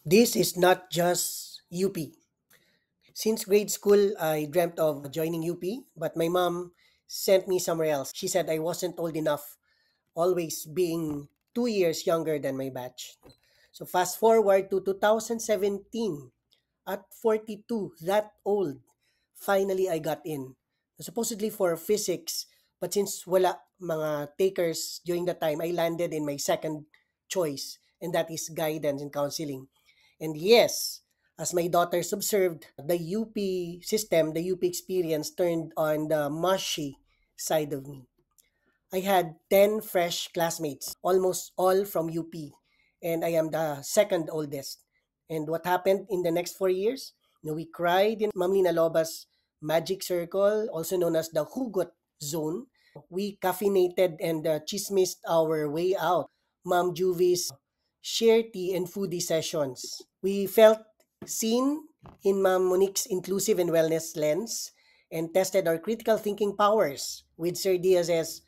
This is not just UP. Since grade school, I dreamt of joining UP, but my mom sent me somewhere else. She said I wasn't old enough, always being 2 years younger than my batch. So fast forward to 2017, at 42, that old, finally I got in. Supposedly for physics, but since wala mga takers during that time, I landed in my second choice, and that is guidance and counseling. And yes, as my daughters observed, the UP system, the UP experience turned on the mushy side of me. I had 10 fresh classmates, almost all from UP, and I am the second oldest. And what happened in the next 4 years? We cried in Ma'am Lina Loba's Magic Circle, also known as the Hugot Zone. We caffeinated and chismissed our way out. Ma'am Juvi's share tea and foodie sessions. We felt seen in Ma'am Monique's inclusive and wellness lens and tested our critical thinking powers with Sir Diaz's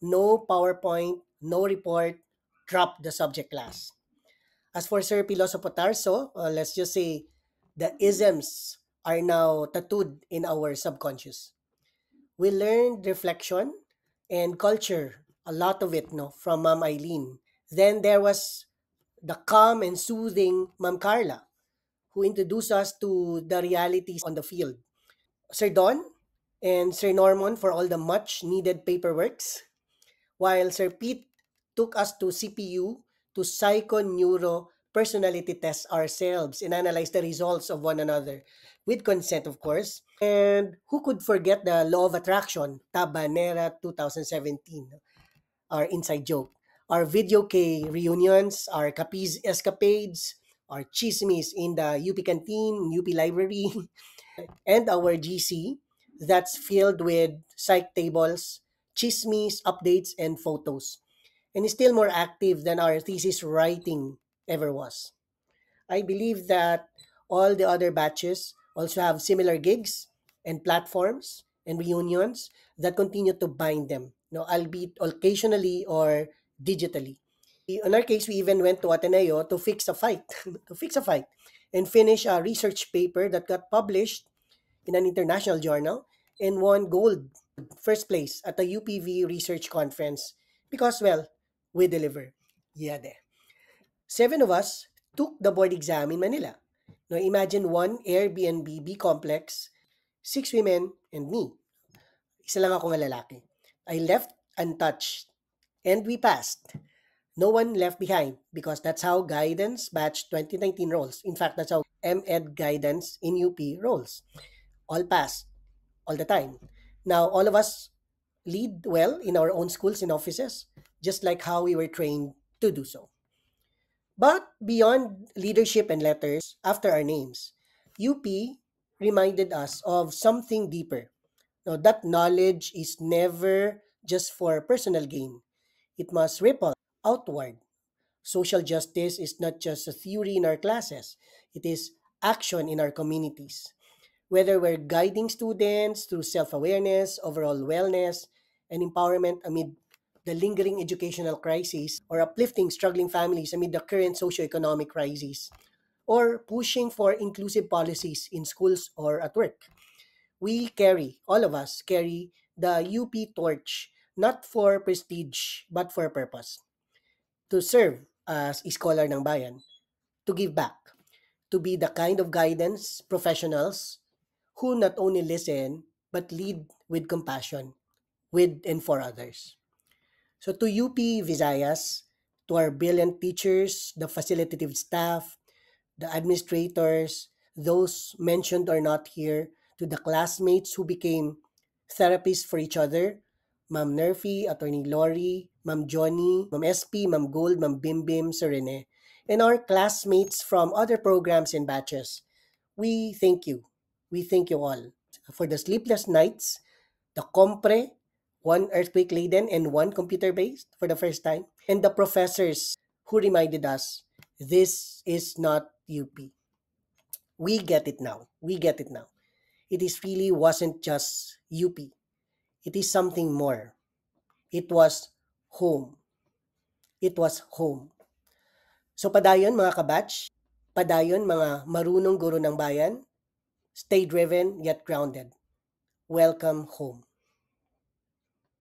no PowerPoint, no report, drop the subject class. As for Sir Piloso Potarso, let's just say the isms are now tattooed in our subconscious. We learned reflection and culture, a lot of it, no, from Ma'am Eileen. Then there was the calm and soothing Ma'am Carla, who introduced us to the realities on the field. Sir Don and Sir Norman for all the much needed paperworks, while Sir Pete took us to CPU to psycho-neuro personality test ourselves and analyze the results of one another with consent, of course. And who could forget the law of attraction, Tabanera 2017, our inside joke. Our video K reunions, our Capiz escapades, our chismes in the UP canteen, UP library, and our GC that's filled with psych tables, chismes, updates, and photos, and is still more active than our thesis writing ever was. I believe that all the other batches also have similar gigs and platforms and reunions that continue to bind them, albeit occasionally or digitally. In our case, we even went to Ateneo to fix a fight, to fix a fight, and finish a research paper that got published in an international journal and won gold, first place at the UPV research conference because, well, we deliver. Yeah, de. Seven of us took the board exam in Manila. Now imagine one Airbnb B complex, six women and me. Isa lang ako nga lalaki. I left untouched and we passed. No one left behind because that's how Guidance Batch 2019 rolls. In fact, that's how MEd Guidance in UP rolls. All passed, all the time. Now, all of us lead well in our own schools and offices, just like how we were trained to do so. But beyond leadership and letters after our names, UP reminded us of something deeper. Now, that knowledge is never just for personal gain, it must ripple outward. Social justice is not just a theory in our classes, it is action in our communities. Whether we're guiding students through self awareness, overall wellness, and empowerment amid the lingering educational crisis, or uplifting struggling families amid the current socioeconomic crisis, or pushing for inclusive policies in schools or at work, we carry, all of us carry the UP torch, not for prestige, but for purpose. To serve as scholar ng bayan, to give back, to be the kind of guidance professionals who not only listen but lead with compassion with and for others. So to UP Visayas, to our brilliant teachers, the facilitative staff, the administrators, those mentioned or not here, to the classmates who became therapists for each other, Ma'am Nerfy, Attorney Lori, Ma'am Johnny, Ma'am SP, Ma'am Gold, Ma'am Bim Bim, Sir Rene, and our classmates from other programs and batches. We thank you. We thank you all for the sleepless nights, the compre, one earthquake laden and one computer based for the first time, and the professors who reminded us this is not UP. We get it now. We get it now. It is really wasn't just UP. It is something more. It was home. It was home. So padayon mga kabatch, Padayon mga marunong guro ng bayan, stay driven yet grounded. Welcome home.